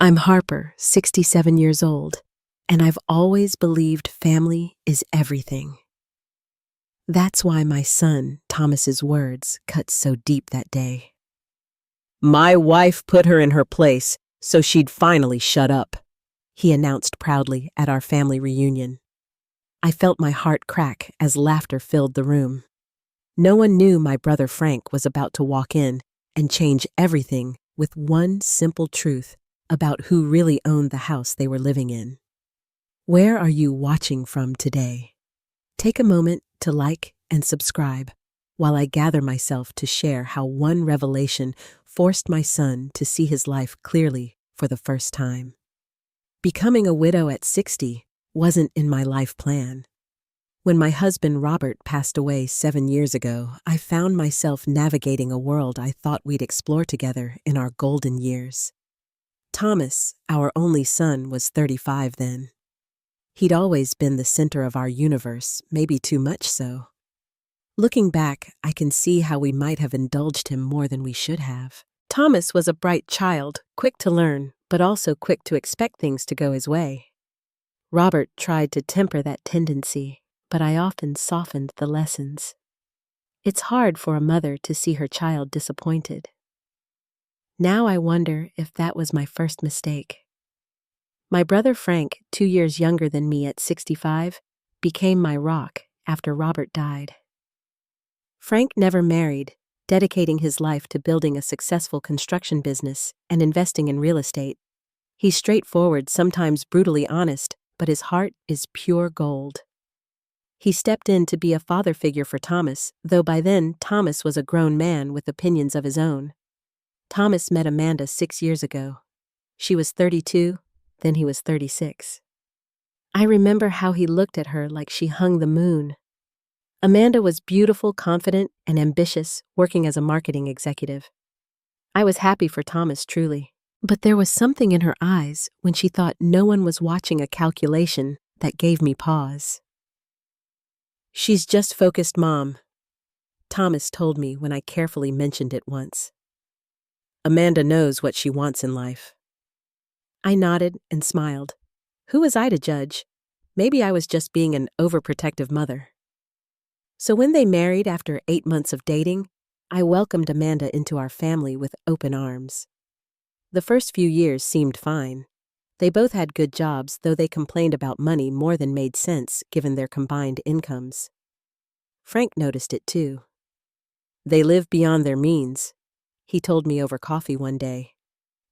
I'm Harper, 67 years old, and I've always believed family is everything. That's why my son, Thomas's words cut so deep that day. My wife put her in her place so she'd finally shut up, he announced proudly at our family reunion. I felt my heart crack as laughter filled the room. No one knew my brother Frank was about to walk in and change everything with one simple truth about who really owned the house they were living in. Where are you watching from today? Take a moment to like and subscribe while I gather myself to share how one revelation forced my son to see his life clearly for the first time. Becoming a widow at 60 wasn't in my life plan. When my husband Robert passed away 7 years ago, I found myself navigating a world I thought we'd explore together in our golden years. Thomas, our only son, was 35 then. He'd always been the center of our universe, maybe too much so. Looking back, I can see how we might have indulged him more than we should have. Thomas was a bright child, quick to learn, but also quick to expect things to go his way. Robert tried to temper that tendency, but I often softened the lessons. It's hard for a mother to see her child disappointed. Now I wonder if that was my first mistake. My brother Frank, 2 years younger than me at 65, became my rock after Robert died. Frank never married, dedicating his life to building a successful construction business and investing in real estate. He's straightforward, sometimes brutally honest, but his heart is pure gold. He stepped in to be a father figure for Thomas, though by then Thomas was a grown man with opinions of his own. Thomas met Amanda 6 years ago. She was 32, then he was 36. I remember how he looked at her like she hung the moon. Amanda was beautiful, confident, and ambitious, working as a marketing executive. I was happy for Thomas, truly. But there was something in her eyes when she thought no one was watching a calculation that gave me pause. She's just focused, Mom, Thomas told me when I carefully mentioned it once. Amanda knows what she wants in life. I nodded and smiled. Who was I to judge? Maybe I was just being an overprotective mother. So when they married after 8 months of dating, I welcomed Amanda into our family with open arms. The first few years seemed fine. They both had good jobs, though they complained about money more than made sense given their combined incomes. Frank noticed it too. They live beyond their means, he told me over coffee one day.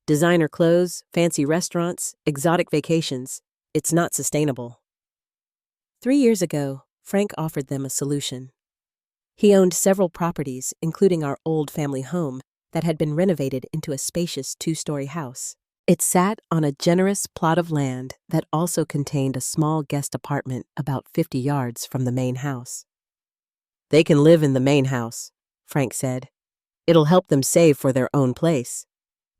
Designer clothes, fancy restaurants, exotic vacations. It's not sustainable. 3 years ago, Frank offered them a solution. He owned several properties, including our old family home, that had been renovated into a spacious 2-story house. It sat on a generous plot of land that also contained a small guest apartment about 50 yards from the main house. They can live in the main house, Frank said. It'll help them save for their own place.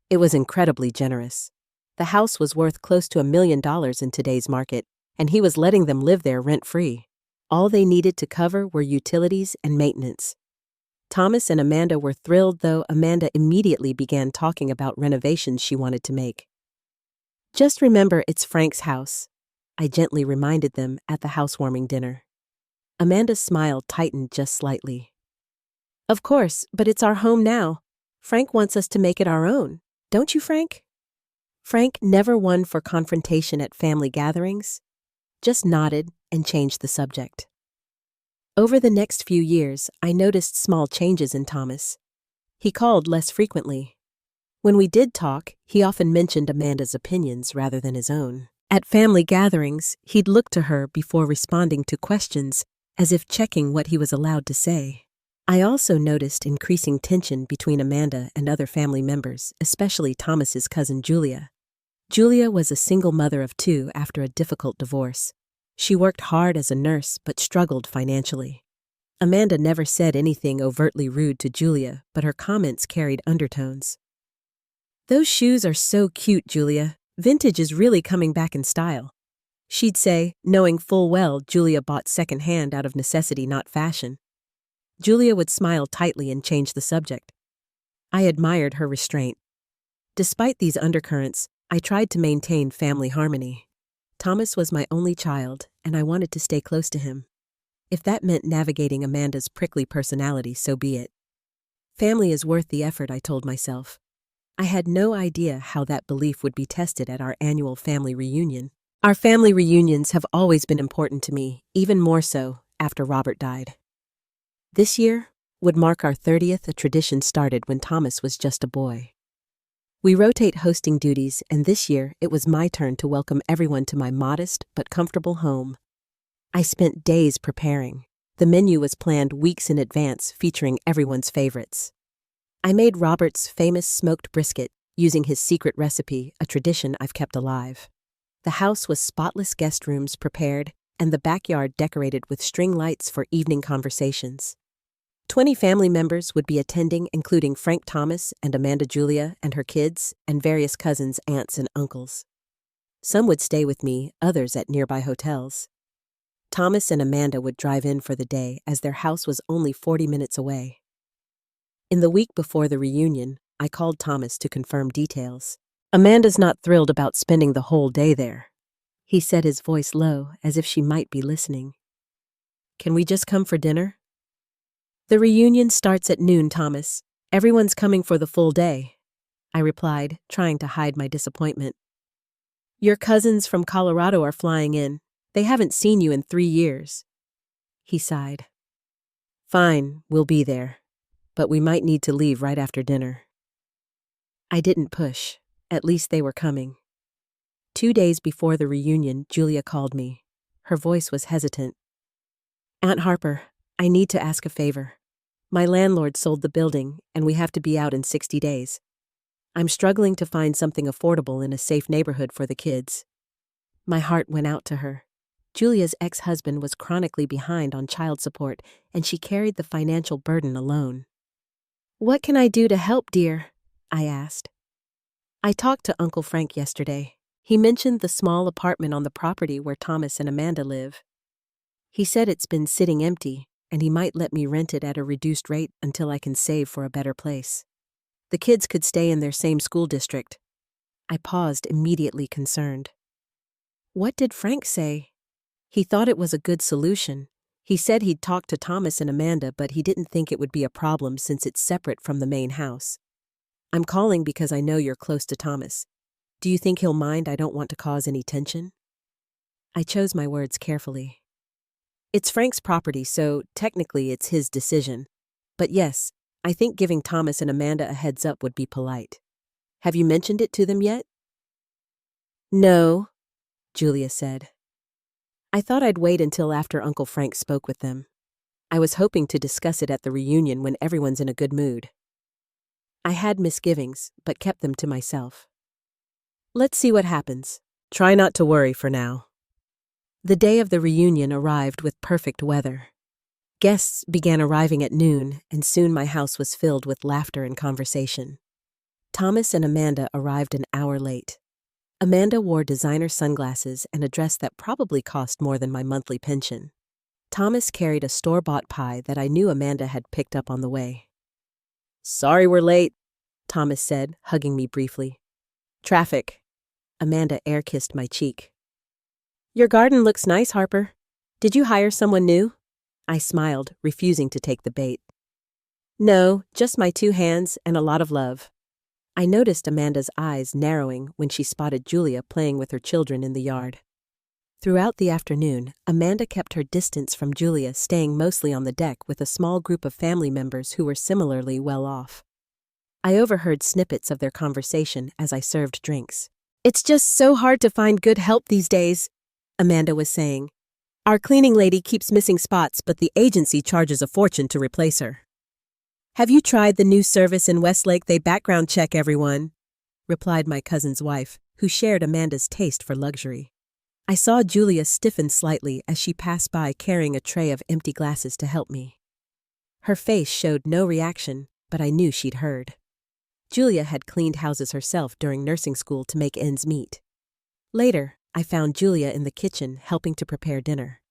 It was incredibly generous. The house was worth close to $1 million in today's market, and he was letting them live there rent-free. All they needed to cover were utilities and maintenance. Thomas and Amanda were thrilled, though Amanda immediately began talking about renovations she wanted to make. Just remember, it's Frank's house, I gently reminded them at the housewarming dinner. Amanda's smile tightened just slightly. Of course, but it's our home now. Frank wants us to make it our own. Don't you, Frank? Frank, never one for confrontation at family gatherings, just nodded and changed the subject. Over the next few years, I noticed small changes in Thomas. He called less frequently. When we did talk, he often mentioned Amanda's opinions rather than his own. At family gatherings, he'd look to her before responding to questions, as if checking what he was allowed to say. I also noticed increasing tension between Amanda and other family members, especially Thomas's cousin Julia. Julia was a single mother of 2 after a difficult divorce. She worked hard as a nurse but struggled financially. Amanda never said anything overtly rude to Julia, but her comments carried undertones. Those shoes are so cute, Julia. Vintage is really coming back in style, she'd say, knowing full well Julia bought secondhand out of necessity, not fashion. Julia would smile tightly and change the subject. I admired her restraint. Despite these undercurrents, I tried to maintain family harmony. Thomas was my only child, and I wanted to stay close to him. If that meant navigating Amanda's prickly personality, so be it. Family is worth the effort, I told myself. I had no idea how that belief would be tested at our annual family reunion. Our family reunions have always been important to me, even more so after Robert died. This year would mark our 30th, a tradition started when Thomas was just a boy. We rotate hosting duties, and this year it was my turn to welcome everyone to my modest but comfortable home. I spent days preparing. The menu was planned weeks in advance, featuring everyone's favorites. I made Robert's famous smoked brisket, using his secret recipe, a tradition I've kept alive. The house was spotless, guest rooms prepared, and the backyard decorated with string lights for evening conversations. 20 family members would be attending, including Frank Thomas and Amanda Julia and her kids, and various cousins, aunts, and uncles. Some would stay with me, others at nearby hotels. Thomas and Amanda would drive in for the day, as their house was only 40 minutes away. In the week before the reunion, I called Thomas to confirm details. Amanda's not thrilled about spending the whole day there, he said, his voice low, as if she might be listening. Can we just come for dinner? The reunion starts at noon, Thomas. Everyone's coming for the full day, I replied, trying to hide my disappointment. Your cousins from Colorado are flying in. They haven't seen you in 3 years. He sighed. Fine, we'll be there, but we might need to leave right after dinner. I didn't push. At least they were coming. 2 days before the reunion, Julia called me. Her voice was hesitant. Aunt Harper, I need to ask a favor. My landlord sold the building, and we have to be out in 60 days. I'm struggling to find something affordable in a safe neighborhood for the kids. My heart went out to her. Julia's ex-husband was chronically behind on child support, and she carried the financial burden alone. What can I do to help, dear? I asked. I talked to Uncle Frank yesterday. He mentioned the small apartment on the property where Thomas and Amanda live. He said it's been sitting empty, and he might let me rent it at a reduced rate until I can save for a better place. The kids could stay in their same school district. I paused, immediately concerned. What did Frank say? He thought it was a good solution. He said he'd talked to Thomas and Amanda, but he didn't think it would be a problem since it's separate from the main house. I'm calling because I know you're close to Thomas. Do you think he'll mind? I don't want to cause any tension. I chose my words carefully. It's Frank's property, so technically it's his decision. But yes, I think giving Thomas and Amanda a heads up would be polite. Have you mentioned it to them yet? No, Julia said. I thought I'd wait until after Uncle Frank spoke with them. I was hoping to discuss it at the reunion when everyone's in a good mood. I had misgivings, but kept them to myself. Let's see what happens. Try not to worry for now. The day of the reunion arrived with perfect weather. Guests began arriving at noon, and soon my house was filled with laughter and conversation. Thomas and Amanda arrived an hour late. Amanda wore designer sunglasses and a dress that probably cost more than my monthly pension. Thomas carried a store-bought pie that I knew Amanda had picked up on the way. Sorry we're late, Thomas said, hugging me briefly. Traffic. Amanda air-kissed my cheek. Your garden looks nice, Harper. Did you hire someone new? I smiled, refusing to take the bait. No, just my 2 hands and a lot of love. I noticed Amanda's eyes narrowing when she spotted Julia playing with her children in the yard. Throughout the afternoon, Amanda kept her distance from Julia, staying mostly on the deck with a small group of family members who were similarly well off. I overheard snippets of their conversation as I served drinks. It's just so hard to find good help these days, Amanda was saying. Our cleaning lady keeps missing spots, but the agency charges a fortune to replace her. Have you tried the new service in Westlake? They background check everyone, replied my cousin's wife, who shared Amanda's taste for luxury. I saw Julia stiffen slightly as she passed by carrying a tray of empty glasses to help me. Her face showed no reaction, but I knew she'd heard. Julia had cleaned houses herself during nursing school to make ends meet. Later, I found Julia in the kitchen helping to prepare dinner.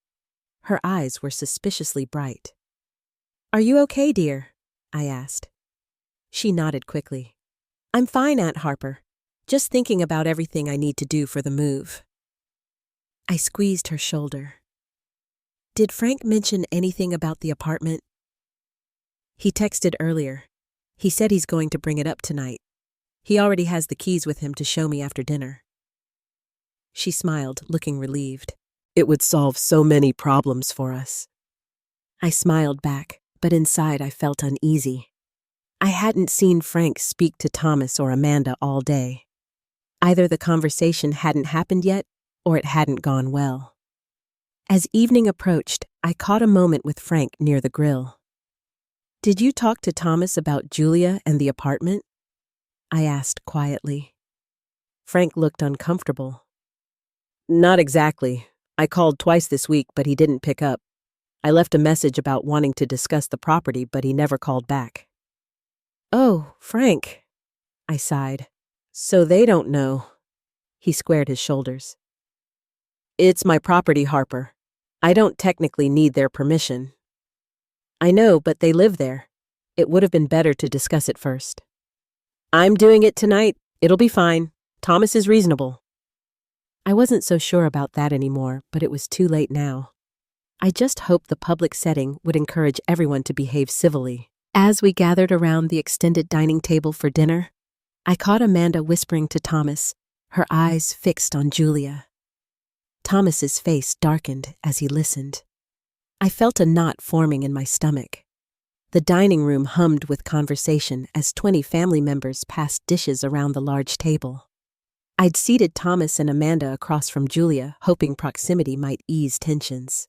Her eyes were suspiciously bright. Are you okay, dear? I asked. She nodded quickly. I'm fine, Aunt Harper. Just thinking about everything I need to do for the move. I squeezed her shoulder. Did Frank mention anything about the apartment? He texted earlier. He said he's going to bring it up tonight. He already has the keys with him to show me after dinner. She smiled, looking relieved. It would solve so many problems for us. I smiled back, but inside I felt uneasy. I hadn't seen Frank speak to Thomas or Amanda all day. Either the conversation hadn't happened yet, or it hadn't gone well. As evening approached, I caught a moment with Frank near the grill. Did you talk to Thomas about Julia and the apartment? I asked quietly. Frank looked uncomfortable. Not exactly. I called twice this week, but he didn't pick up. I left a message about wanting to discuss the property, but he never called back. Oh, Frank, I sighed. So they don't know. He squared his shoulders. It's my property, Harper. I don't technically need their permission. I know, but they live there. It would have been better to discuss it first. I'm doing it tonight. It'll be fine. Thomas is reasonable. I wasn't so sure about that anymore, but it was too late now. I just hoped the public setting would encourage everyone to behave civilly. As we gathered around the extended dining table for dinner, I caught Amanda whispering to Thomas, her eyes fixed on Julia. Thomas's face darkened as he listened. I felt a knot forming in my stomach. The dining room hummed with conversation as 20 family members passed dishes around the large table. I'd seated Thomas and Amanda across from Julia, hoping proximity might ease tensions.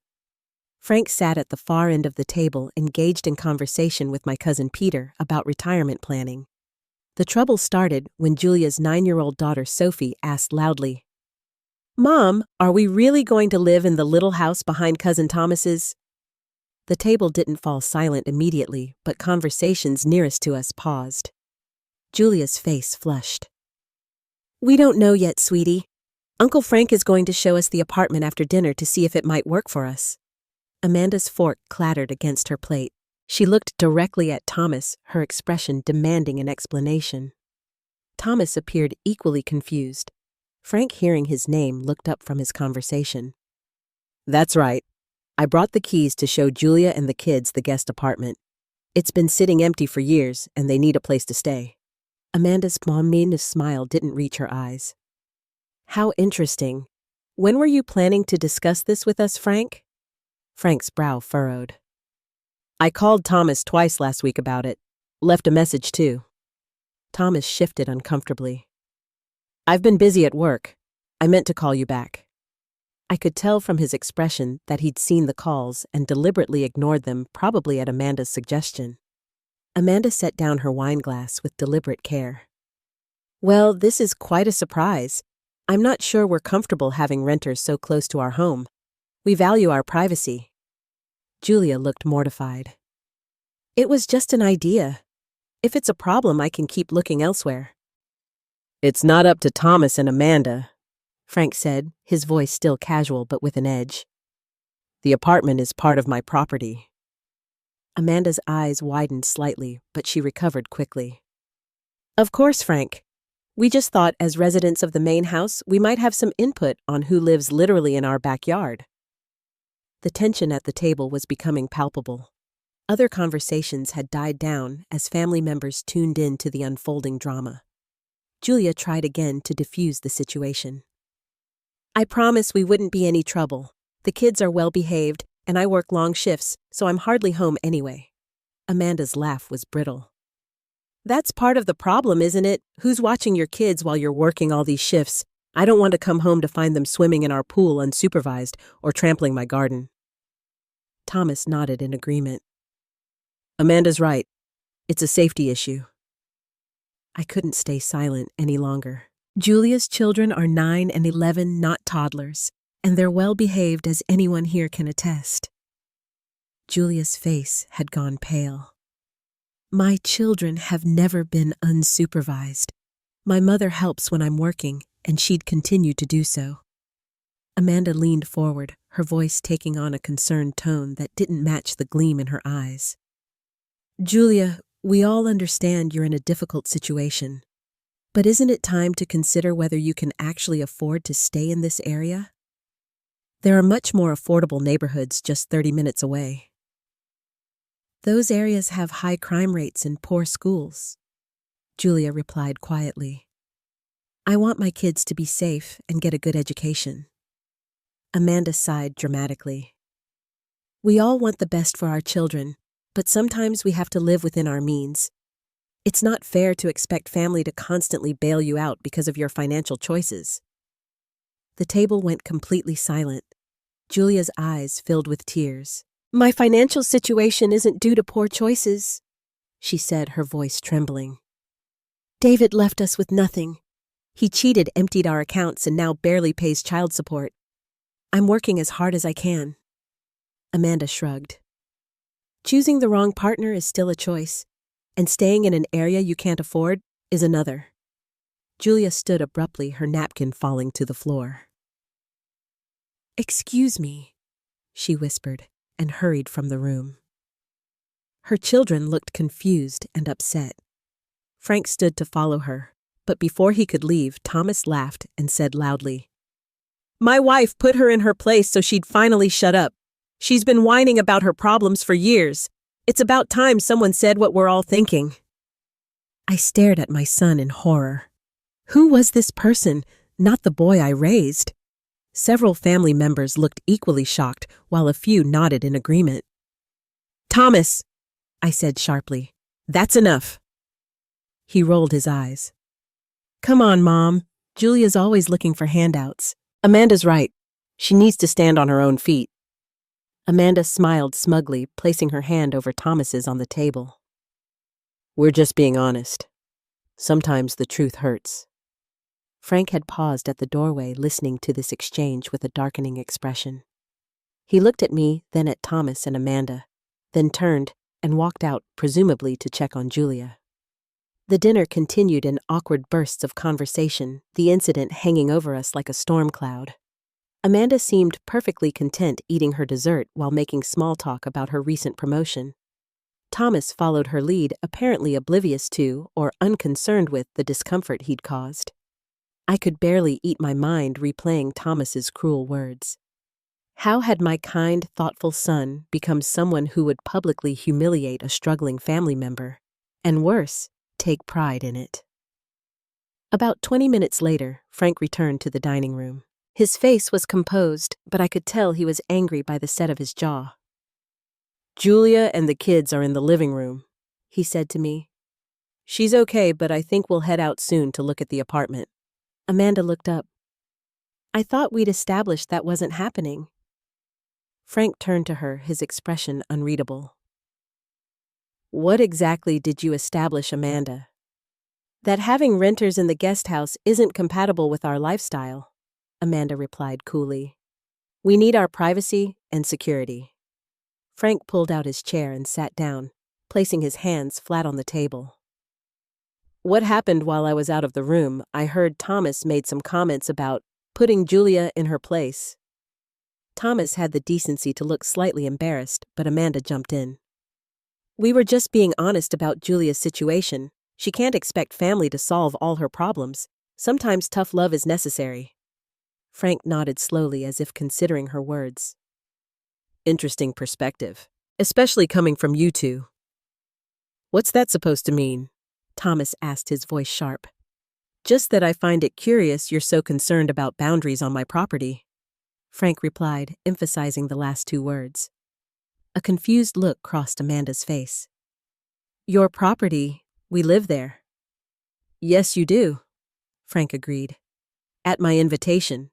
Frank sat at the far end of the table, engaged in conversation with my cousin Peter about retirement planning. The trouble started when Julia's 9-year-old daughter Sophie asked loudly, "Mom, are we really going to live in the little house behind Cousin Thomas's?" The table didn't fall silent immediately, but conversations nearest to us paused. Julia's face flushed. "We don't know yet, sweetie. Uncle Frank is going to show us the apartment after dinner to see if it might work for us." Amanda's fork clattered against her plate. She looked directly at Thomas, her expression demanding an explanation. Thomas appeared equally confused. Frank, hearing his name, looked up from his conversation. "That's right. I brought the keys to show Julia and the kids the guest apartment. It's been sitting empty for years, and they need a place to stay." Amanda's mean smile didn't reach her eyes. "How interesting. When were you planning to discuss this with us, Frank?" Frank's brow furrowed. "I called Thomas twice last week about it. Left a message, too." Thomas shifted uncomfortably. "I've been busy at work. I meant to call you back." I could tell from his expression that he'd seen the calls and deliberately ignored them, probably at Amanda's suggestion. Amanda set down her wine glass with deliberate care. "Well, this is quite a surprise. I'm not sure we're comfortable having renters so close to our home. We value our privacy." Julia looked mortified. "It was just an idea. If it's a problem, I can keep looking elsewhere." "It's not up to Thomas and Amanda," Frank said, his voice still casual but with an edge. "The apartment is part of my property." Amanda's eyes widened slightly, but she recovered quickly. "Of course, Frank. We just thought as residents of the main house, we might have some input on who lives literally in our backyard." The tension at the table was becoming palpable. Other conversations had died down as family members tuned in to the unfolding drama. Julia tried again to diffuse the situation. "I promise we wouldn't be any trouble. The kids are well behaved, and I work long shifts, so I'm hardly home anyway." Amanda's laugh was brittle. "That's part of the problem, isn't it? Who's watching your kids while you're working all these shifts? I don't want to come home to find them swimming in our pool unsupervised or trampling my garden." Thomas nodded in agreement. "Amanda's right. It's a safety issue." I couldn't stay silent any longer. Julia's children are 9 and 11, not toddlers, and they're well behaved as anyone here can attest. Julia's face had gone pale. "My children have never been unsupervised. My mother helps when I'm working, and she'd continue to do so." Amanda leaned forward, her voice taking on a concerned tone that didn't match the gleam in her eyes. "Julia, we all understand you're in a difficult situation. But isn't it time to consider whether you can actually afford to stay in this area? There are much more affordable neighborhoods just 30 minutes away. Those areas have high crime rates and poor schools, Julia replied quietly. I want my kids to be safe and get a good education. Amanda sighed dramatically. We all want the best for our children, but sometimes we have to live within our means. It's not fair to expect family to constantly bail you out because of your financial choices. The table went completely silent. Julia's eyes filled with tears. My financial situation isn't due to poor choices, she said, her voice trembling. David left us with nothing. He cheated, emptied our accounts, and now barely pays child support. I'm working as hard as I can. Amanda shrugged. Choosing the wrong partner is still a choice, and staying in an area you can't afford is another. Julia stood abruptly, her napkin falling to the floor. Excuse me, she whispered, and hurried from the room. Her children looked confused and upset. Frank stood to follow her, but before he could leave, Thomas laughed and said loudly, My wife put her in her place so she'd finally shut up. She's been whining about her problems for years. It's about time someone said what we're all thinking. I stared at my son in horror. Who was this person? Not the boy I raised. Several family members looked equally shocked, while a few nodded in agreement. Thomas, I said sharply, that's enough. He rolled his eyes. Come on, Mom. Julia's always looking for handouts. Amanda's right. She needs to stand on her own feet. Amanda smiled smugly, placing her hand over Thomas's on the table. We're just being honest. Sometimes the truth hurts. Frank had paused at the doorway, listening to this exchange with a darkening expression. He looked at me, then at Thomas and Amanda, then turned and walked out, presumably to check on Julia. The dinner continued in awkward bursts of conversation, the incident hanging over us like a storm cloud. Amanda seemed perfectly content eating her dessert while making small talk about her recent promotion. Thomas followed her lead, apparently oblivious to or unconcerned with the discomfort he'd caused. I could barely eat my mind replaying Thomas's cruel words. How had my kind, thoughtful son become someone who would publicly humiliate a struggling family member, and worse, take pride in it? About 20 minutes later, Frank returned to the dining room. His face was composed, but I could tell he was angry by the set of his jaw. Julia and the kids are in the living room, he said to me. She's okay, but I think we'll head out soon to look at the apartment. Amanda looked up. I thought we'd established that wasn't happening. Frank turned to her, his expression unreadable. What exactly did you establish, Amanda? That having renters in the guest house isn't compatible with our lifestyle, Amanda replied coolly. We need our privacy and security. Frank pulled out his chair and sat down, placing his hands flat on the table. What happened while I was out of the room, I heard Thomas made some comments about putting Julia in her place. Thomas had the decency to look slightly embarrassed, but Amanda jumped in. We were just being honest about Julia's situation. She can't expect family to solve all her problems. Sometimes tough love is necessary. Frank nodded slowly as if considering her words. Interesting perspective, especially coming from you two. What's that supposed to mean? Thomas asked, his voice sharp. Just that I find it curious you're so concerned about boundaries on my property, Frank replied, emphasizing the last two words. A confused look crossed Amanda's face. Your property, we live there. Yes, you do, Frank agreed. At my invitation.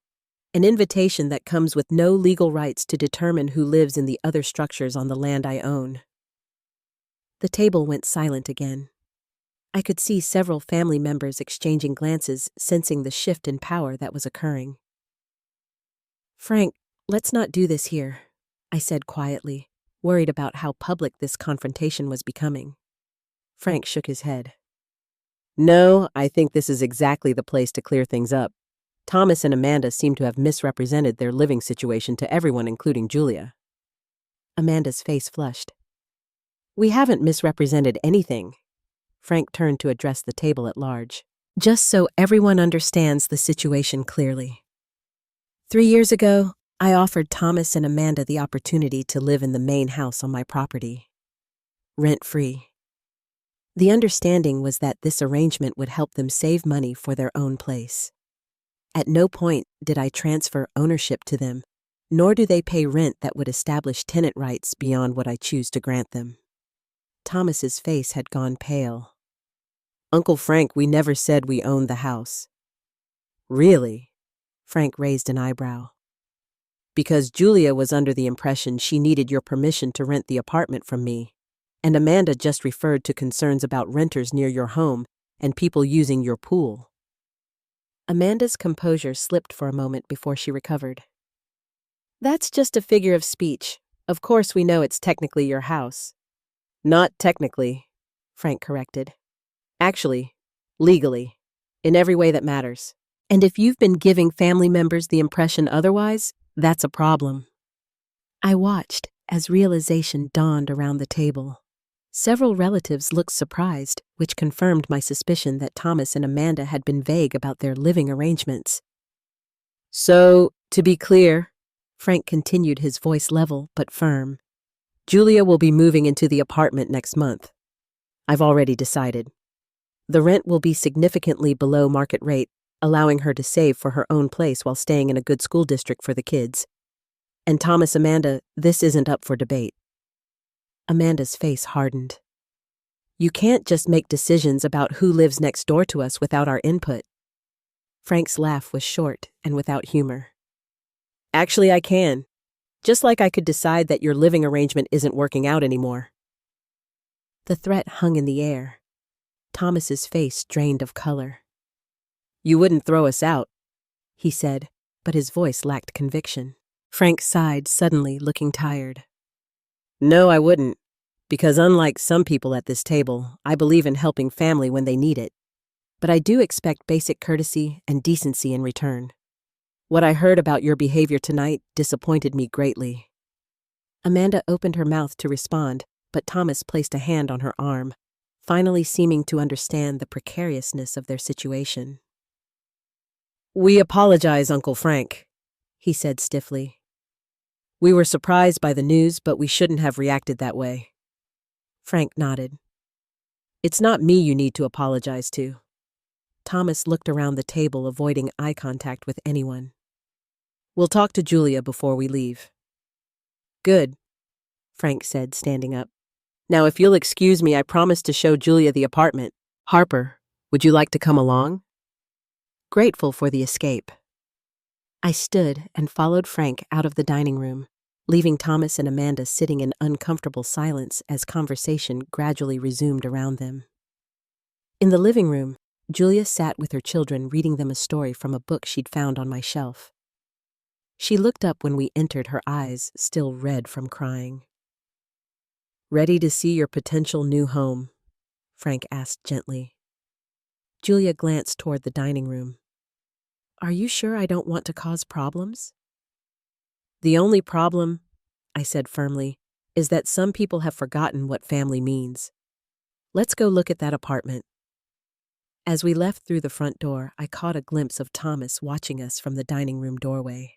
An invitation that comes with no legal rights to determine who lives in the other structures on the land I own. The table went silent again. I could see several family members exchanging glances, sensing the shift in power that was occurring. Frank, let's not do this here, I said quietly, worried about how public this confrontation was becoming. Frank shook his head. No, I think this is exactly the place to clear things up. Thomas and Amanda seem to have misrepresented their living situation to everyone, including Julia. Amanda's face flushed. We haven't misrepresented anything. Frank turned to address the table at large. just so everyone understands the situation clearly. 3 years ago, I offered Thomas and Amanda the opportunity to live in the main house on my property, rent-free. The understanding was that this arrangement would help them save money for their own place. At no point did I transfer ownership to them, nor do they pay rent that would establish tenant rights beyond what I choose to grant them. Thomas's face had gone pale. Uncle Frank, we never said we owned the house. Really? Frank raised an eyebrow. Because Julia was under the impression she needed your permission to rent the apartment from me, and Amanda just referred to concerns about renters near your home and people using your pool. Amanda's composure slipped for a moment before she recovered. That's just a figure of speech. Of course we know it's technically your house. Not technically, Frank corrected. Actually, legally, in every way that matters. And if you've been giving family members the impression otherwise, that's a problem. I watched as realization dawned around the table. Several relatives looked surprised, which confirmed my suspicion that Thomas and Amanda had been vague about their living arrangements. So, to be clear, Frank continued, his voice level but firm, Julia will be moving into the apartment next month. I've already decided. The rent will be significantly below market rate, allowing her to save for her own place while staying in a good school district for the kids. And Thomas, Amanda, this isn't up for debate. Amanda's face hardened. You can't just make decisions about who lives next door to us without our input. Frank's laugh was short and without humor. Actually, I can. Just like I could decide that your living arrangement isn't working out anymore. The threat hung in the air. Thomas's face drained of color. You wouldn't throw us out, he said, but his voice lacked conviction. Frank sighed suddenly, looking tired. No, I wouldn't, because unlike some people at this table, I believe in helping family when they need it. But I do expect basic courtesy and decency in return. What I heard about your behavior tonight disappointed me greatly. Amanda opened her mouth to respond, but Thomas placed a hand on her arm, finally seeming to understand the precariousness of their situation. We apologize, Uncle Frank, he said stiffly. We were surprised by the news, but we shouldn't have reacted that way. Frank nodded. It's not me you need to apologize to. Thomas looked around the table, avoiding eye contact with anyone. We'll talk to Julia before we leave. Good, Frank said, standing up. Now, if you'll excuse me, I promise to show Julia the apartment. Harper, would you like to come along? Grateful for the escape. I stood and followed Frank out of the dining room, leaving Thomas and Amanda sitting in uncomfortable silence as conversation gradually resumed around them. In the living room, Julia sat with her children reading them a story from a book she'd found on my shelf. She looked up when we entered, her eyes still red from crying. Ready to see your potential new home? Frank asked gently. Julia glanced toward the dining room. Are you sure I don't want to cause problems? The only problem, I said firmly, is that some people have forgotten what family means. Let's go look at that apartment. As we left through the front door, I caught a glimpse of Thomas watching us from the dining room doorway.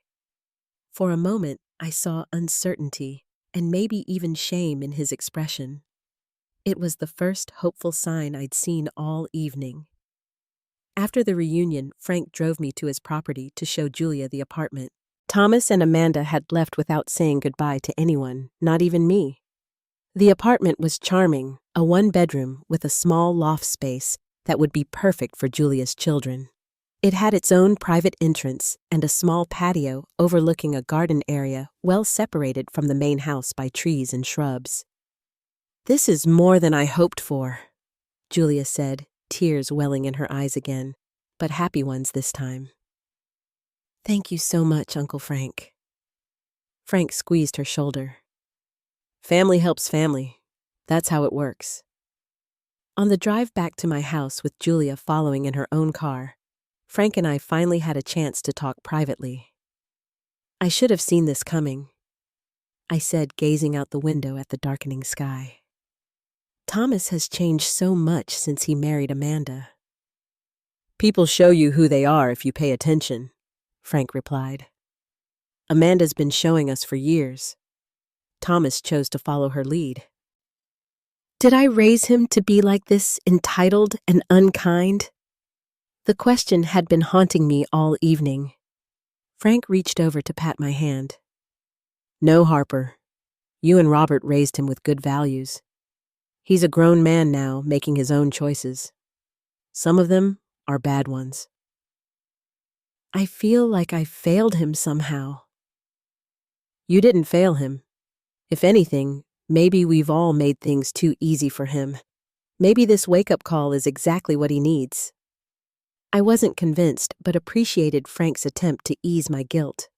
For a moment, I saw uncertainty and maybe even shame in his expression. It was the first hopeful sign I'd seen all evening. After the reunion, Frank drove me to his property to show Julia the apartment. Thomas and Amanda had left without saying goodbye to anyone, not even me. The apartment was charming, a one-bedroom with a small loft space that would be perfect for Julia's children. It had its own private entrance and a small patio overlooking a garden area well separated from the main house by trees and shrubs. This is more than I hoped for, Julia said, tears welling in her eyes again, but happy ones this time. Thank you so much, Uncle Frank. Frank squeezed her shoulder. Family helps family. That's how it works. On the drive back to my house with Julia following in her own car, Frank and I finally had a chance to talk privately. I should have seen this coming, I said, gazing out the window at the darkening sky. Thomas has changed so much since he married Amanda. People show you who they are if you pay attention, Frank replied. Amanda's been showing us for years. Thomas chose to follow her lead. Did I raise him to be like this, entitled and unkind? The question had been haunting me all evening. Frank reached over to pat my hand. No, Harper. You and Robert raised him with good values. He's a grown man now, making his own choices. Some of them are bad ones. I feel like I failed him somehow. You didn't fail him. If anything, maybe we've all made things too easy for him. Maybe this wake-up call is exactly what he needs. I wasn't convinced, but appreciated Frank's attempt to ease my guilt.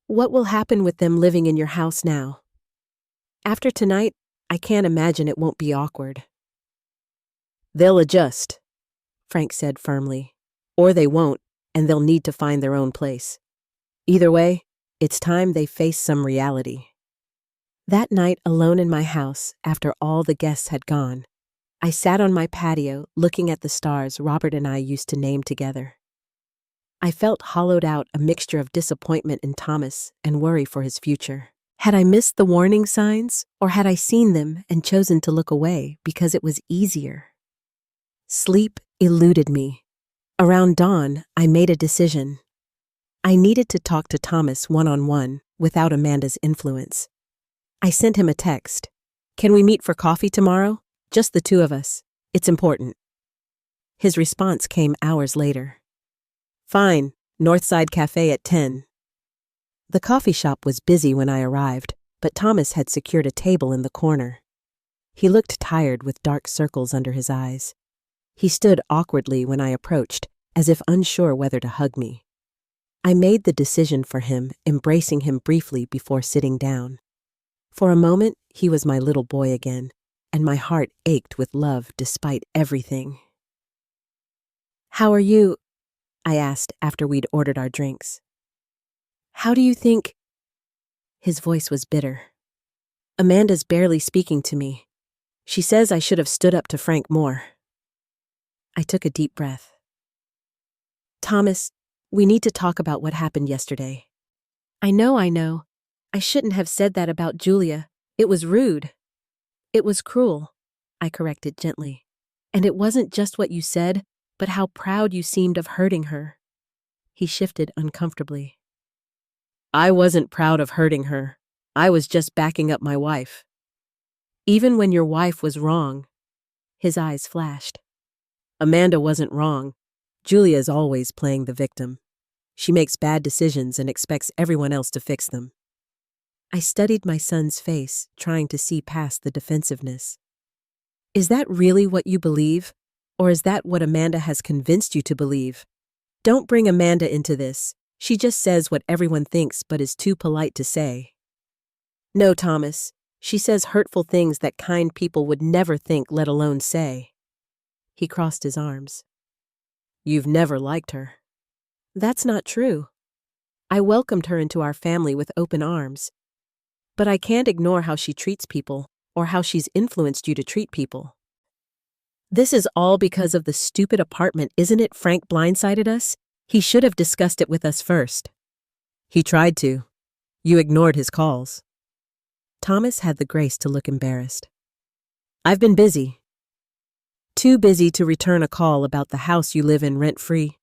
What will happen with them living in your house now? After tonight, I can't imagine it won't be awkward. They'll adjust, Frank said firmly. Or they won't, and they'll need to find their own place. Either way, it's time they face some reality. That night, alone in my house, after all the guests had gone, I sat on my patio looking at the stars Robert and I used to name together. I felt hollowed out, a mixture of disappointment in Thomas and worry for his future. Had I missed the warning signs, or had I seen them and chosen to look away because it was easier? Sleep eluded me. Around dawn, I made a decision. I needed to talk to Thomas one-on-one without Amanda's influence. I sent him a text. Can we meet for coffee tomorrow? Just the two of us. It's important. His response came hours later. Fine, Northside Cafe at 10. The coffee shop was busy when I arrived, but Thomas had secured a table in the corner. He looked tired with dark circles under his eyes. He stood awkwardly when I approached, as if unsure whether to hug me. I made the decision for him, embracing him briefly before sitting down. For a moment, he was my little boy again, and my heart ached with love despite everything. How are you? I asked after we'd ordered our drinks. How do you think? His voice was bitter. Amanda's barely speaking to me. She says I should have stood up to Frank more. I took a deep breath. Thomas, we need to talk about what happened yesterday. I know. I shouldn't have said that about Julia. It was rude. It was cruel, I corrected gently. And it wasn't just what you said, but how proud you seemed of hurting her. He shifted uncomfortably. I wasn't proud of hurting her. I was just backing up my wife. Even when your wife was wrong. His eyes flashed. Amanda wasn't wrong. Julia is always playing the victim. She makes bad decisions and expects everyone else to fix them. I studied my son's face, trying to see past the defensiveness. Is that really what you believe? Or is that what Amanda has convinced you to believe? Don't bring Amanda into this. She just says what everyone thinks but is too polite to say. No, Thomas. She says hurtful things that kind people would never think, let alone say. He crossed his arms. You've never liked her. That's not true. I welcomed her into our family with open arms. But I can't ignore how she treats people, or how she's influenced you to treat people. This is all because of the stupid apartment, isn't it? Frank blindsided us. He should have discussed it with us first. He tried to. You ignored his calls. Thomas had the grace to look embarrassed. I've been busy. Too busy to return a call about the house you live in rent-free.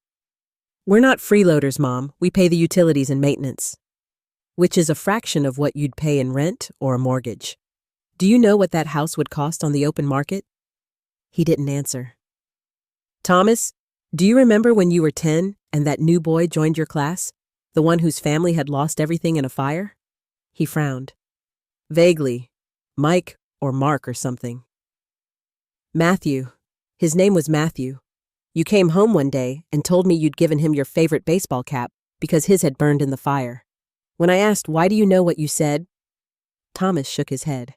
We're not freeloaders, Mom. We pay the utilities and maintenance, which is a fraction of what you'd pay in rent or a mortgage. Do you know what that house would cost on the open market? He didn't answer. Thomas, do you remember when you were 10 and that new boy joined your class? The one whose family had lost everything in a fire? He frowned. Vaguely. Mike or Mark or something. Matthew. His name was Matthew. You came home one day and told me you'd given him your favorite baseball cap because his had burned in the fire. When I asked, why do you know what you said? Thomas shook his head.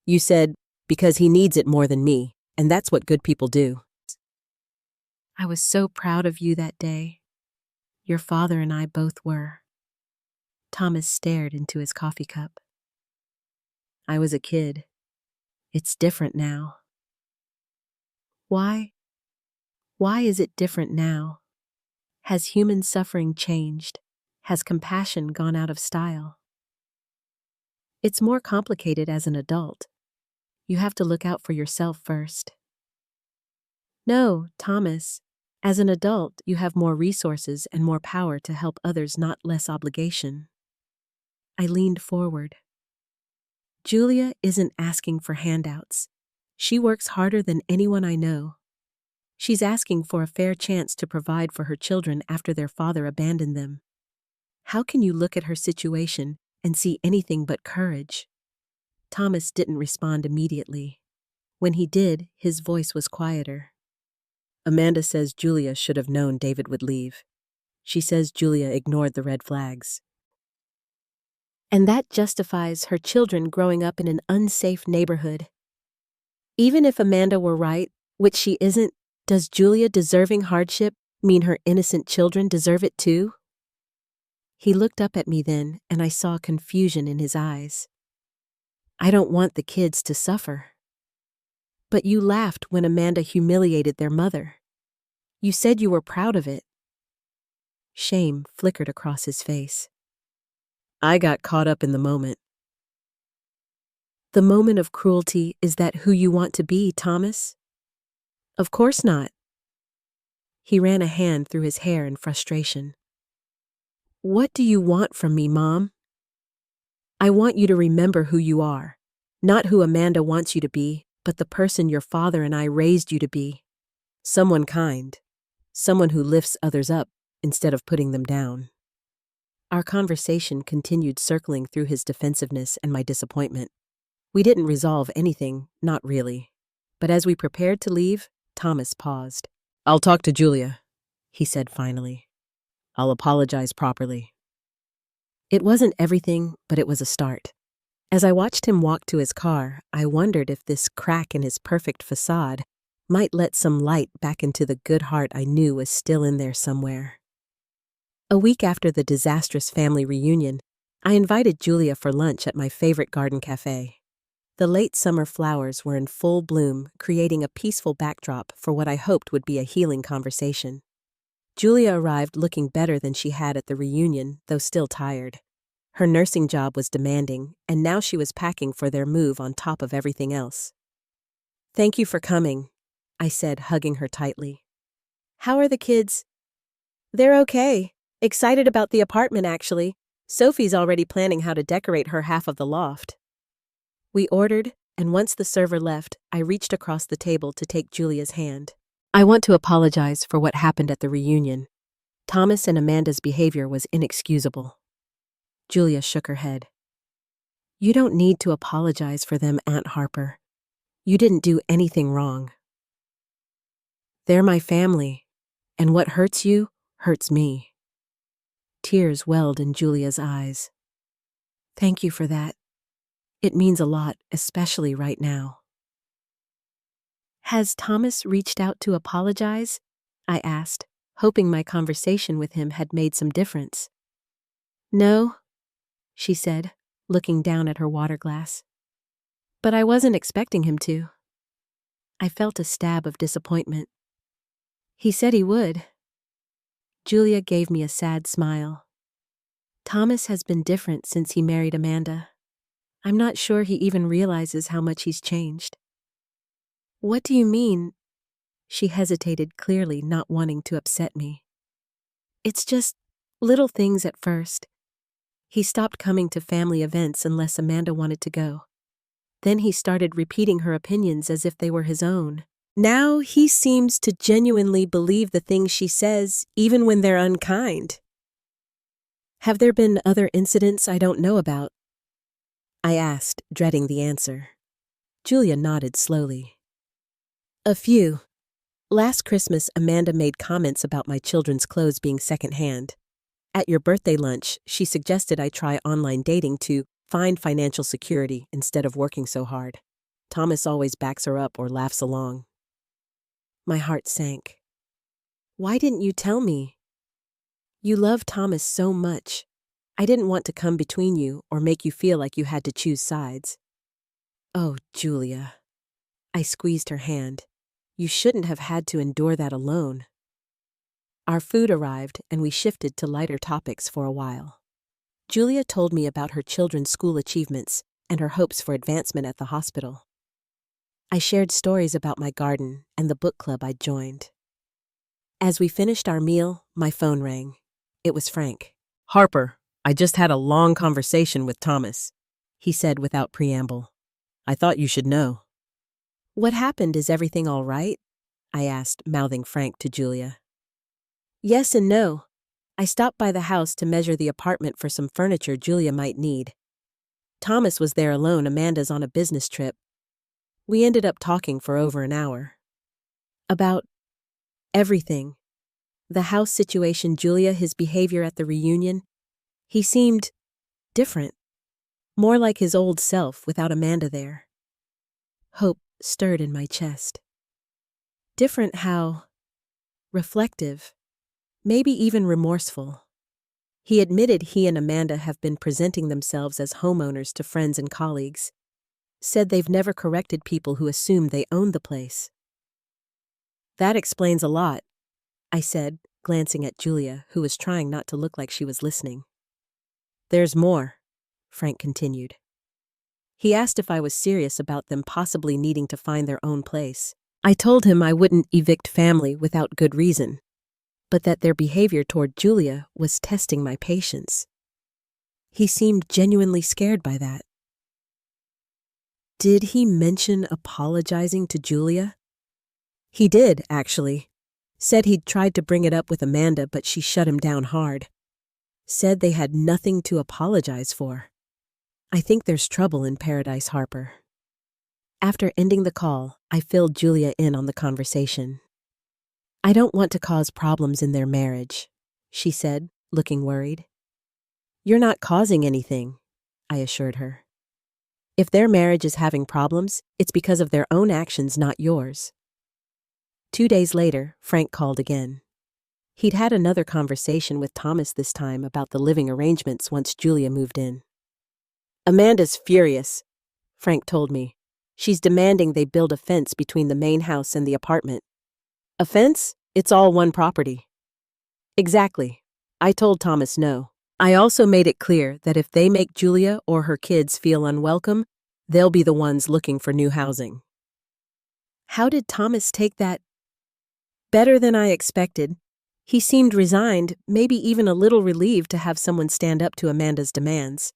You said, because he needs it more than me, and that's what good people do. I was so proud of you that day. Your father and I both were. Thomas stared into his coffee cup. I was a kid. It's different now. Why? Why is it different now? Has human suffering changed? Has compassion gone out of style? It's more complicated as an adult. You have to look out for yourself first. No, Thomas. As an adult, you have more resources and more power to help others, not less obligation. I leaned forward. Julia isn't asking for handouts. She works harder than anyone I know. She's asking for a fair chance to provide for her children after their father abandoned them. How can you look at her situation and see anything but courage? Thomas didn't respond immediately. When he did, his voice was quieter. Amanda says Julia should have known David would leave. She says Julia ignored the red flags. And that justifies her children growing up in an unsafe neighborhood. Even if Amanda were right, which she isn't, does Julia deserving hardship mean her innocent children deserve it too? He looked up at me then, and I saw confusion in his eyes. I don't want the kids to suffer. But you laughed when Amanda humiliated their mother. You said you were proud of it. Shame flickered across his face. I got caught up in the moment. The moment of cruelty, is that who you want to be, Thomas? Of course not. He ran a hand through his hair in frustration. What do you want from me, Mom? I want you to remember who you are. Not who Amanda wants you to be, but the person your father and I raised you to be. Someone kind. Someone who lifts others up instead of putting them down. Our conversation continued circling through his defensiveness and my disappointment. We didn't resolve anything, not really. But as we prepared to leave, Thomas paused. I'll talk to Julia, he said finally. I'll apologize properly. It wasn't everything, but it was a start. As I watched him walk to his car, I wondered if this crack in his perfect facade might let some light back into the good heart I knew was still in there somewhere. A week after the disastrous family reunion, I invited Julia for lunch at my favorite garden cafe. The late summer flowers were in full bloom, creating a peaceful backdrop for what I hoped would be a healing conversation. Julia arrived looking better than she had at the reunion, though still tired. Her nursing job was demanding, and now she was packing for their move on top of everything else. Thank you for coming, I said, hugging her tightly. How are the kids? They're okay. Excited about the apartment, actually. Sophie's already planning how to decorate her half of the loft. We ordered, and once the server left, I reached across the table to take Julia's hand. I want to apologize for what happened at the reunion. Thomas and Amanda's behavior was inexcusable. Julia shook her head. You don't need to apologize for them, Aunt Harper. You didn't do anything wrong. They're my family, and what hurts you hurts me. Tears welled in Julia's eyes. Thank you for that. It means a lot, especially right now. Has Thomas reached out to apologize? I asked, hoping my conversation with him had made some difference. No, she said, looking down at her water glass. But I wasn't expecting him to. I felt a stab of disappointment. He said he would. Julia gave me a sad smile. Thomas has been different since he married Amanda. I'm not sure he even realizes how much he's changed. What do you mean? She hesitated, clearly not wanting to upset me. It's just little things at first. He stopped coming to family events unless Amanda wanted to go. Then he started repeating her opinions as if they were his own. Now he seems to genuinely believe the things she says, even when they're unkind. Have there been other incidents I don't know about? I asked, dreading the answer. Julia nodded slowly. A few. Last Christmas, Amanda made comments about my children's clothes being secondhand. At your birthday lunch, she suggested I try online dating to find financial security instead of working so hard. Thomas always backs her up or laughs along. My heart sank. Why didn't you tell me? You love Thomas so much. I didn't want to come between you or make you feel like you had to choose sides. Oh, Julia. I squeezed her hand. You shouldn't have had to endure that alone. Our food arrived, and we shifted to lighter topics for a while. Julia told me about her children's school achievements and her hopes for advancement at the hospital. I shared stories about my garden and the book club I'd joined. As we finished our meal, my phone rang. It was Frank. "Harper, I just had a long conversation with Thomas," he said without preamble. "I thought you should know." "What happened? Is everything all right?" I asked, mouthing Frank to Julia. "Yes and no. I stopped by the house to measure the apartment for some furniture Julia might need. Thomas was there alone. Amanda's on a business trip. We ended up talking for over an hour. About everything. The house situation, Julia, his behavior at the reunion. He seemed different. More like his old self without Amanda there." Hope stirred in my chest. Different how? Reflective. Maybe even remorseful. He admitted he and Amanda have been presenting themselves as homeowners to friends and colleagues. Said they've never corrected people who assumed they owned the place. "That explains a lot," I said, glancing at Julia, who was trying not to look like she was listening. "There's more," Frank continued. He asked if I was serious about them possibly needing to find their own place. I told him I wouldn't evict family without good reason, but that their behavior toward Julia was testing my patience. He seemed genuinely scared by that. "Did he mention apologizing to Julia?" "He did, actually. Said he'd tried to bring it up with Amanda, but she shut him down hard. Said they had nothing to apologize for. I think there's trouble in paradise, Harper." After ending the call, I filled Julia in on the conversation. "I don't want to cause problems in their marriage," she said, looking worried. "You're not causing anything," I assured her. "If their marriage is having problems, it's because of their own actions, not yours." 2 days later, Frank called again. He'd had another conversation with Thomas this time about the living arrangements once Julia moved in. "Amanda's furious," Frank told me. "She's demanding they build a fence between the main house and the apartment." "A fence? It's all one property." "Exactly. I told Thomas no. I also made it clear that if they make Julia or her kids feel unwelcome, they'll be the ones looking for new housing." How did Thomas take that? Better than I expected. He seemed resigned, maybe even a little relieved to have someone stand up to Amanda's demands.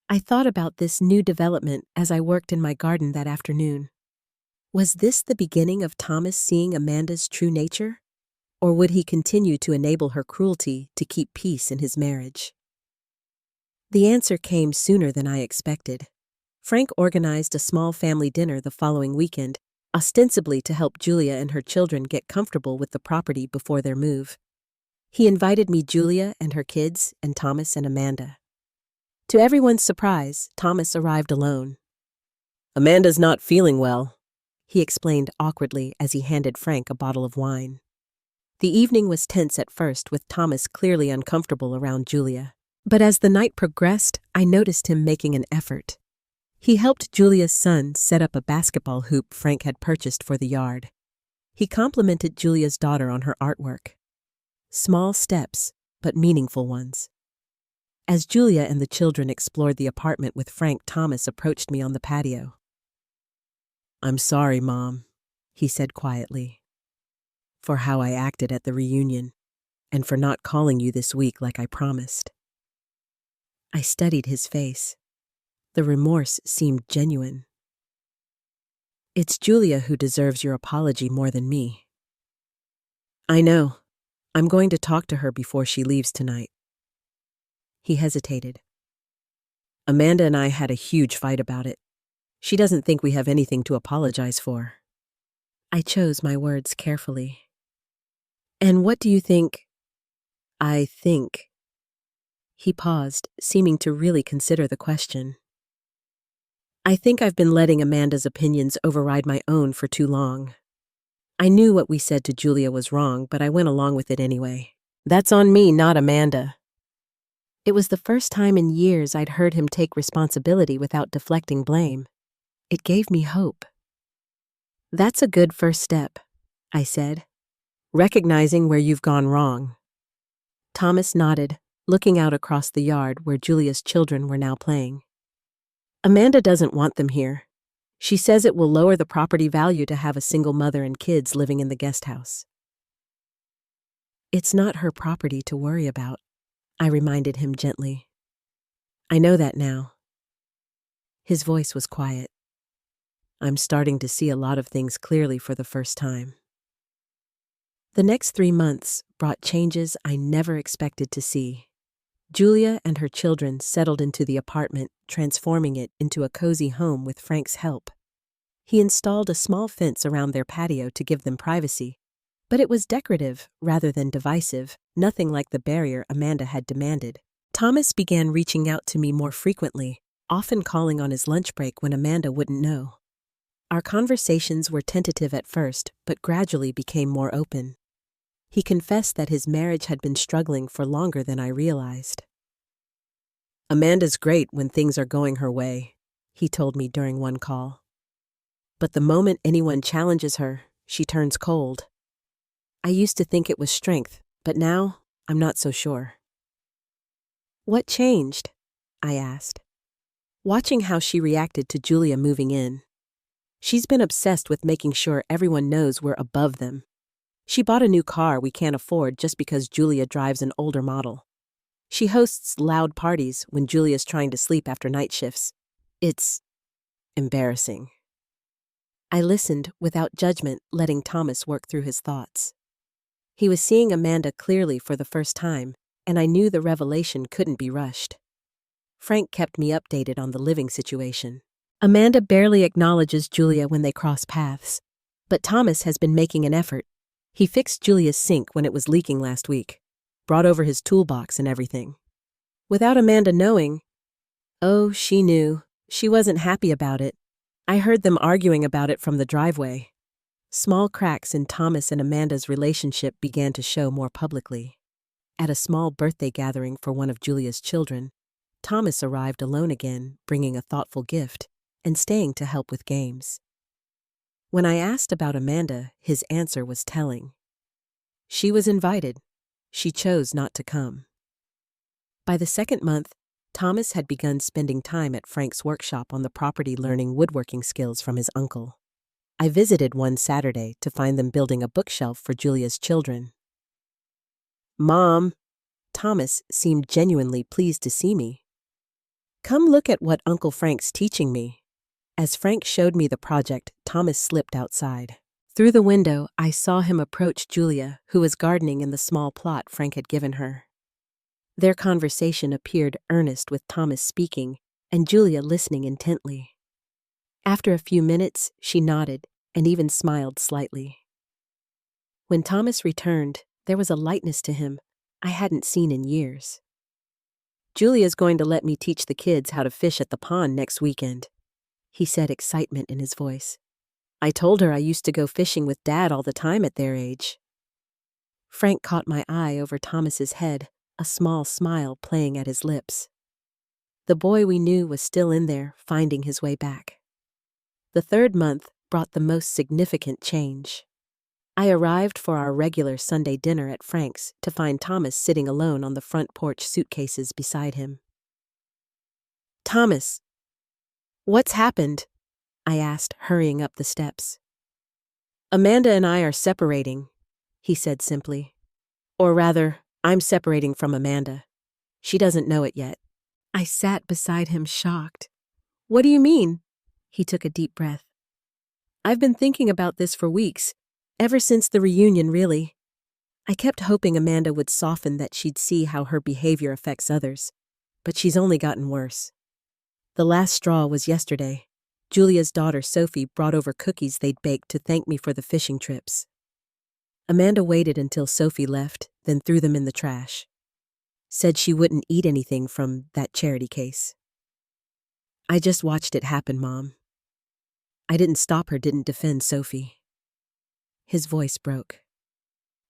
I thought about this new development as I worked in my garden that afternoon. Was this the beginning of Thomas seeing Amanda's true nature? Or would he continue to enable her cruelty to keep peace in his marriage? The answer came sooner than I expected. Frank organized a small family dinner the following weekend, ostensibly to help Julia and her children get comfortable with the property before their move. He invited me, Julia and her kids, and Thomas and Amanda. To everyone's surprise, Thomas arrived alone. "Amanda's not feeling well," he explained awkwardly as he handed Frank a bottle of wine. The evening was tense at first, with Thomas clearly uncomfortable around Julia. But as the night progressed, I noticed him making an effort. He helped Julia's son set up a basketball hoop Frank had purchased for the yard. He complimented Julia's daughter on her artwork. Small steps, but meaningful ones. As Julia and the children explored the apartment with Frank, Thomas approached me on the patio. "I'm sorry, Mom," he said quietly, "for how I acted at the reunion, and for not calling you this week like I promised." I studied his face. The remorse seemed genuine. "It's Julia who deserves your apology more than me." "I know. I'm going to talk to her before she leaves tonight." He hesitated. "Amanda and I had a huge fight about it. She doesn't think we have anything to apologize for." I chose my words carefully. "And what do you think?" "I think." He paused, seeming to really consider the question. "I think I've been letting Amanda's opinions override my own for too long. I knew what we said to Julia was wrong, but I went along with it anyway. That's on me, not Amanda." It was the first time in years I'd heard him take responsibility without deflecting blame. It gave me hope. "That's a good first step," I said, recognizing where you've gone wrong. Thomas nodded, looking out across the yard where Julia's children were now playing. Amanda doesn't want them here. She says it will lower the property value to have a single mother and kids living in the guest house. It's not her property to worry about, I reminded him gently. I know that now. His voice was quiet. I'm starting to see a lot of things clearly for the first time. The next 3 months brought changes I never expected to see. Julia and her children settled into the apartment, transforming it into a cozy home with Frank's help. He installed a small fence around their patio to give them privacy, but it was decorative rather than divisive, nothing like the barrier Amanda had demanded. Thomas began reaching out to me more frequently, often calling on his lunch break when Amanda wouldn't know. Our conversations were tentative at first, but gradually became more open. He confessed that his marriage had been struggling for longer than I realized. Amanda's great when things are going her way, he told me during one call. But the moment anyone challenges her, she turns cold. I used to think it was strength, but now I'm not so sure. What changed? I asked, watching how she reacted to Julia moving in. She's been obsessed with making sure everyone knows we're above them. She bought a new car we can't afford just because Julia drives an older model. She hosts loud parties when Julia's trying to sleep after night shifts. It's embarrassing. I listened without judgment, letting Thomas work through his thoughts. He was seeing Amanda clearly for the first time, and I knew the revelation couldn't be rushed. Frank kept me updated on the living situation. Amanda barely acknowledges Julia when they cross paths, but Thomas has been making an effort. He fixed Julia's sink when it was leaking last week, brought over his toolbox and everything. Without Amanda knowing, oh, she knew. She wasn't happy about it. I heard them arguing about it from the driveway. Small cracks in Thomas and Amanda's relationship began to show more publicly. At a small birthday gathering for one of Julia's children, Thomas arrived alone again, bringing a thoughtful gift and staying to help with games. When I asked about Amanda, his answer was telling. She was invited. She chose not to come. By the second month, Thomas had begun spending time at Frank's workshop on the property learning woodworking skills from his uncle. I visited one Saturday to find them building a bookshelf for Julia's children. Mom, Thomas seemed genuinely pleased to see me. Come look at what Uncle Frank's teaching me. As Frank showed me the project, Thomas slipped outside. Through the window, I saw him approach Julia, who was gardening in the small plot Frank had given her. Their conversation appeared earnest with Thomas speaking and Julia listening intently. After a few minutes, she nodded and even smiled slightly. When Thomas returned, there was a lightness to him I hadn't seen in years. Julia's going to let me teach the kids how to fish at the pond next weekend, he said, excitement in his voice. I told her I used to go fishing with Dad all the time at their age. Frank caught my eye over Thomas's head, a small smile playing at his lips. The boy we knew was still in there, finding his way back. The third month brought the most significant change. I arrived for our regular Sunday dinner at Frank's to find Thomas sitting alone on the front porch, suitcases beside him. Thomas, what's happened? I asked, hurrying up the steps. Amanda and I are separating, he said simply. Or rather, I'm separating from Amanda. She doesn't know it yet. I sat beside him, shocked. What do you mean? He took a deep breath. I've been thinking about this for weeks, ever since the reunion, really. I kept hoping Amanda would soften, that she'd see how her behavior affects others, but she's only gotten worse. The last straw was yesterday. Julia's daughter Sophie brought over cookies they'd baked to thank me for the fishing trips. Amanda waited until Sophie left, then threw them in the trash. Said she wouldn't eat anything from that charity case. I just watched it happen, Mom. I didn't stop her, didn't defend Sophie. His voice broke.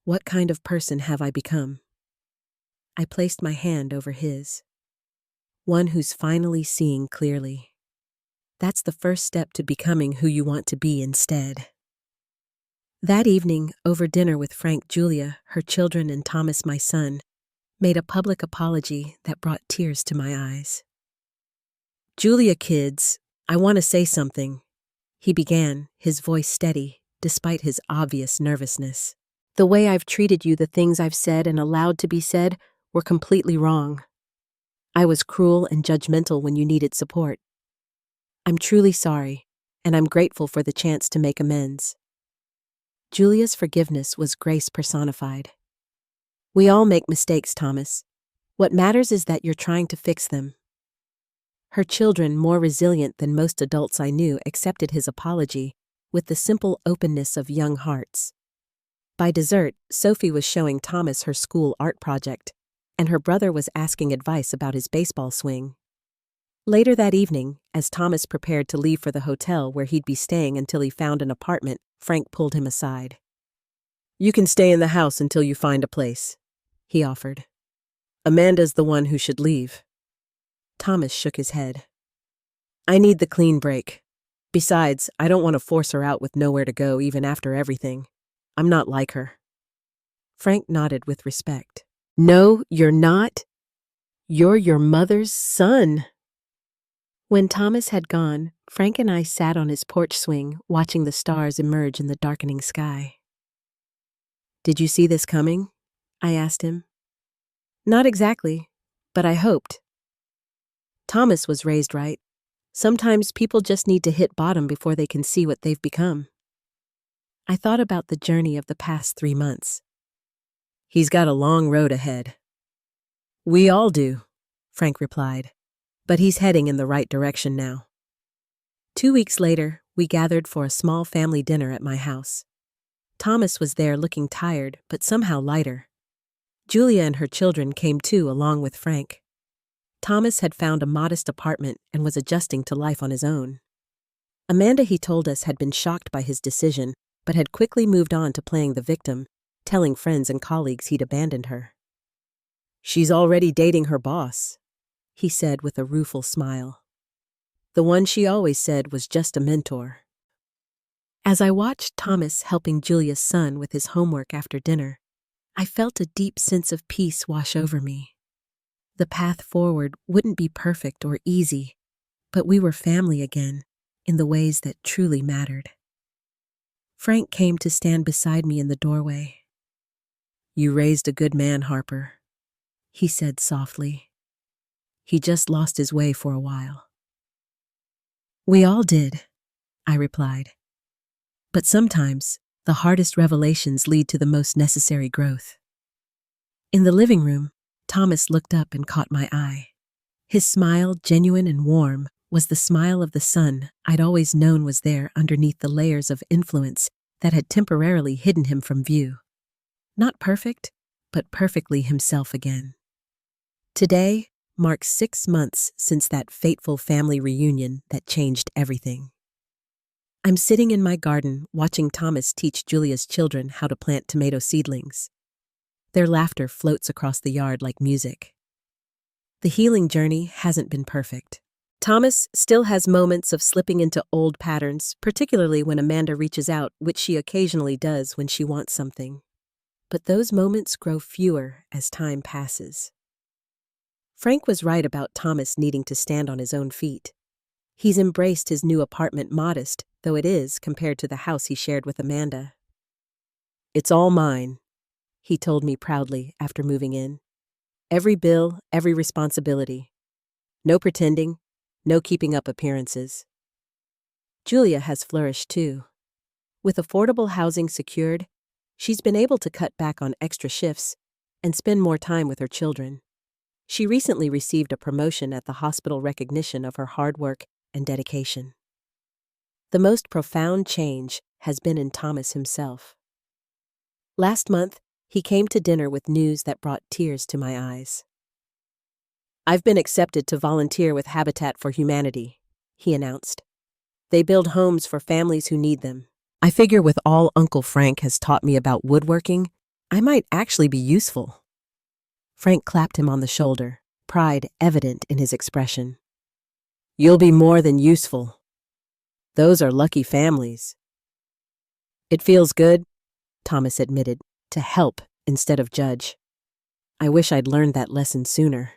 What kind of person have I become? I placed my hand over his. One who's finally seeing clearly. That's the first step to becoming who you want to be instead. That evening, over dinner with Frank, Julia, her children, and Thomas, my son, made a public apology that brought tears to my eyes. "Julia, kids, I want to say something," he began, his voice steady, despite his obvious nervousness. "The way I've treated you, the things I've said and allowed to be said, were completely wrong. I was cruel and judgmental when you needed support. I'm truly sorry, and I'm grateful for the chance to make amends." Julia's forgiveness was grace personified. "We all make mistakes, Thomas. What matters is that you're trying to fix them." Her children, more resilient than most adults I knew, accepted his apology with the simple openness of young hearts. By dessert, Sophie was showing Thomas her school art project, and her brother was asking advice about his baseball swing. Later that evening, as Thomas prepared to leave for the hotel where he'd be staying until he found an apartment, Frank pulled him aside. "You can stay in the house until you find a place," he offered. "Amanda's the one who should leave." Thomas shook his head. "I need the clean break. Besides, I don't want to force her out with nowhere to go even after everything. I'm not like her." Frank nodded with respect. "No, you're not. You're your mother's son." When Thomas had gone, Frank and I sat on his porch swing, watching the stars emerge in the darkening sky. "Did you see this coming?" I asked him. "Not exactly, but I hoped." Thomas was raised right. Sometimes people just need to hit bottom before they can see what they've become. I thought about the journey of the past 3 months. "He's got a long road ahead." "We all do," Frank replied, "but he's heading in the right direction now." 2 weeks later, we gathered for a small family dinner at my house. Thomas was there looking tired, but somehow lighter. Julia and her children came too, along with Frank. Thomas had found a modest apartment and was adjusting to life on his own. Amanda, he told us, had been shocked by his decision, but had quickly moved on to playing the victim, telling friends and colleagues he'd abandoned her. "She's already dating her boss," he said with a rueful smile. "The one she always said was just a mentor." As I watched Thomas helping Julia's son with his homework after dinner, I felt a deep sense of peace wash over me. The path forward wouldn't be perfect or easy, but we were family again, in the ways that truly mattered. Frank came to stand beside me in the doorway. "You raised a good man, Harper," he said softly. "He just lost his way for a while." "We all did," I replied. "But sometimes, the hardest revelations lead to the most necessary growth." In the living room, Thomas looked up and caught my eye. His smile, genuine and warm, was the smile of the son I'd always known was there underneath the layers of influence that had temporarily hidden him from view. Not perfect, but perfectly himself again. Today marks 6 months since that fateful family reunion that changed everything. I'm sitting in my garden watching Thomas teach Julia's children how to plant tomato seedlings. Their laughter floats across the yard like music. The healing journey hasn't been perfect. Thomas still has moments of slipping into old patterns, particularly when Amanda reaches out, which she occasionally does when she wants something. But those moments grow fewer as time passes. Frank was right about Thomas needing to stand on his own feet. He's embraced his new apartment, modest though it is compared to the house he shared with Amanda. "It's all mine," he told me proudly after moving in. "Every bill, every responsibility. No pretending, no keeping up appearances." Julia has flourished too. With affordable housing secured, she's been able to cut back on extra shifts and spend more time with her children. She recently received a promotion at the hospital, recognition of her hard work and dedication. The most profound change has been in Thomas himself. Last month, he came to dinner with news that brought tears to my eyes. "I've been accepted to volunteer with Habitat for Humanity," he announced. "They build homes for families who need them. I figure with all Uncle Frank has taught me about woodworking, I might actually be useful." Frank clapped him on the shoulder, pride evident in his expression. "You'll be more than useful. Those are lucky families." "It feels good," Thomas admitted, to help instead of judge. I wish I'd learned that lesson sooner.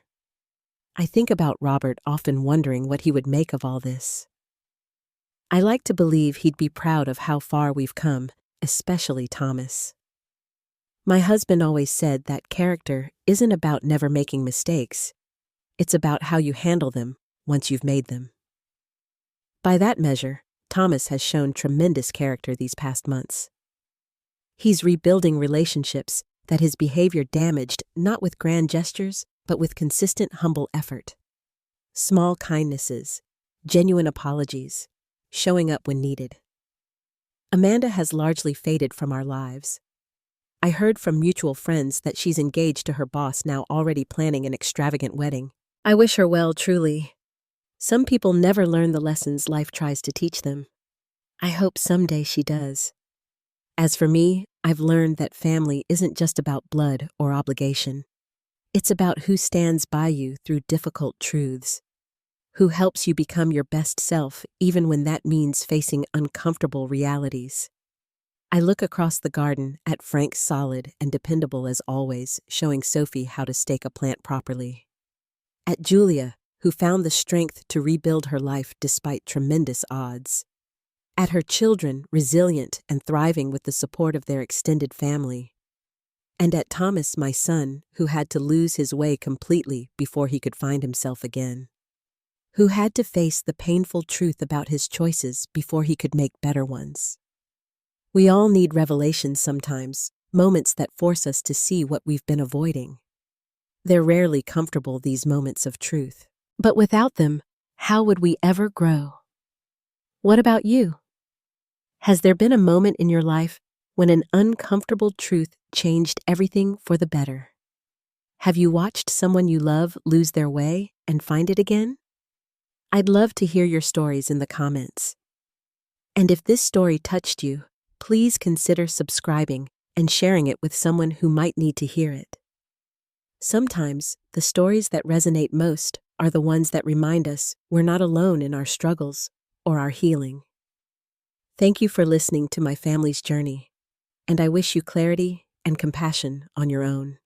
I think about Robert, often wondering what he would make of all this. I like to believe he'd be proud of how far we've come, especially Thomas. My husband always said that character isn't about never making mistakes. It's about how you handle them once you've made them. By that measure, Thomas has shown tremendous character these past months. He's rebuilding relationships that his behavior damaged not with grand gestures, but with consistent humble effort. Small kindnesses, genuine apologies, showing up when needed. Amanda has largely faded from our lives. I heard from mutual friends that she's engaged to her boss, now already planning an extravagant wedding. I wish her well, truly. Some people never learn the lessons life tries to teach them. I hope someday she does. As for me, I've learned that family isn't just about blood or obligation. It's about who stands by you through difficult truths, who helps you become your best self even when that means facing uncomfortable realities. I look across the garden at Frank, solid and dependable as always, showing Sophie how to stake a plant properly. At Julia, who found the strength to rebuild her life despite tremendous odds. At her children, resilient and thriving with the support of their extended family. And at Thomas, my son, who had to lose his way completely before he could find himself again. Who had to face the painful truth about his choices before he could make better ones. We all need revelations sometimes, moments that force us to see what we've been avoiding. They're rarely comfortable, these moments of truth. But without them, how would we ever grow? What about you? Has there been a moment in your life when an uncomfortable truth changed everything for the better? Have you watched someone you love lose their way and find it again? I'd love to hear your stories in the comments. And if this story touched you, please consider subscribing and sharing it with someone who might need to hear it. Sometimes, the stories that resonate most are the ones that remind us we're not alone in our struggles or our healing. Thank you for listening to my family's journey, and I wish you clarity and compassion on your own.